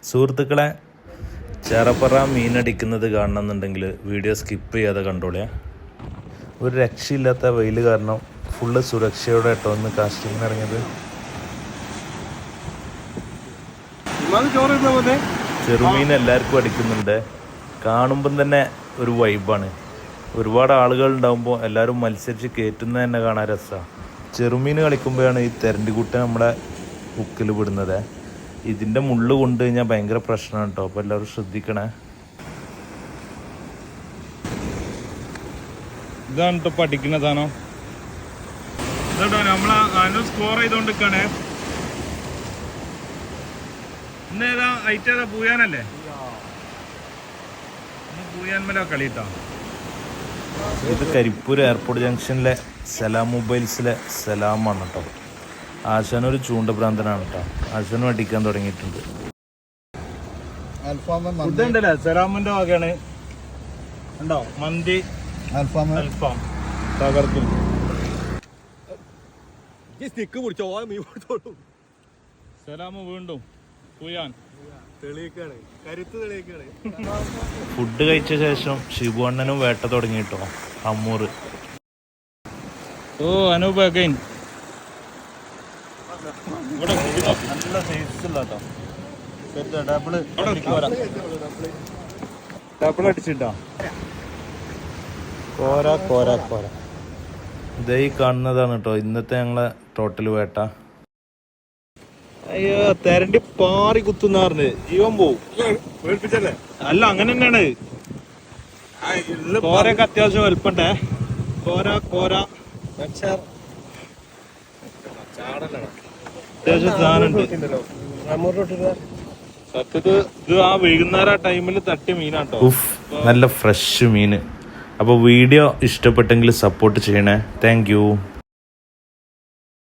സുഹൃത്തുക്കളെ, ചെറപ്പറ മീനടിക്കുന്നത് കാണണമെന്നുണ്ടെങ്കിൽ video skip ചെയ്യാതെ കണ്ടോളിയാ. ഒരു രക്ഷയില്ലാത്ത വെയിൽ കാരണം ഫുള്ള് സുരക്ഷയോടെ കേട്ടോ ഒന്ന് കാസ്റ്റിങ്ങിന് ഇറങ്ങിയത്. ചെറുമീൻ എല്ലാവർക്കും അടിക്കുന്നുണ്ട്. കാണുമ്പം തന്നെ ഒരു വൈബാണ്. ഒരുപാട് ആളുകൾ ഉണ്ടാകുമ്പോൾ എല്ലാവരും മത്സരിച്ച് കയറ്റുന്നത് തന്നെ കാണാൻ രസമാണ്. ചെറുമീൻ കളിക്കുമ്പോഴാണ് ഈ തെരണ്ടിക്കുട്ടൻ നമ്മളെ ഉക്കിൽ വിടുന്നത്. ഇതിൻ്റെ മുള്ളു കൊണ്ട് കഴിഞ്ഞാൽ ഭയങ്കര പ്രശ്നമാണ് കേട്ടോ. അപ്പോൾ എല്ലാവരും ശ്രദ്ധിക്കണേ. ഇതാണ് കേട്ടോ പഠിക്കുന്ന സാധനം. ഇതാട്ടോ നമ്മളെ സ്കോർ ചെയ്തോണ്ടിരിക്കണേ. ഇന്നേതാ ഐറ്റ് ഏതാ? പൂയാനല്ലേ? പൂയാൻമല കളി കേട്ടോ. ഇത് കരിപ്പൂർ എയർപോർട്ട് ജംഗ്ഷനിലെ സലാം മൊബൈൽസിലെ സലാമാണ് കേട്ടോ. ആശാനൊരു ചൂണ്ടഭ്രാന്തനാണ് കേട്ടോ. ആശാനും അടിക്കാൻ തുടങ്ങിയിട്ടുണ്ട്. ഇതുണ്ടല്ലേ സലാമിന്റെ വകയാണ്. ഉണ്ടോ മന്തി അൽഫാം തകർക്കും. സലാമ് വീണ്ടും പൂയാൻ തെളിയിക്കാണ്, കരുത്ത് തെളിയിക്കാണ്. ഫുഡ് കഴിച്ച ശേഷം ഷിബു അണ്ണനും വേട്ട തുടങ്ങിട്ടോ. അമ്മൂറ് അനൂപ് അഗൈൻ. നല്ല സൈസുള്ള ഡബിൾ അടിച്ചിട്ടോ. കോര കോര കോര. ഇതേ കാണുന്നതാണ് കേട്ടോ ഇന്നത്തെ ഞങ്ങളെ ടോട്ടൽ വേട്ട. അയ്യോ തെരണ്ടി പാറി കുത്തുന്നാറിന് ജീവൻ പോവും. അല്ല അങ്ങനെ തന്നെയാണ്. കോരൊക്കെ അത്യാവശ്യം വലുപ്പണ്ടേ. കോര കോര അത്യാവശ്യം സാധനമുണ്ട് സത്യത്ത്. ഇത് ആ വൈകുന്നേരം ടൈമിൽ തട്ടിയ മീനാട്ടോ. നല്ല ഫ്രഷ് മീന്. അപ്പോൾ വീഡിയോ ഇഷ്ടപ്പെട്ടെങ്കിൽ സപ്പോർട്ട് ചെയ്യണേ. Thank you.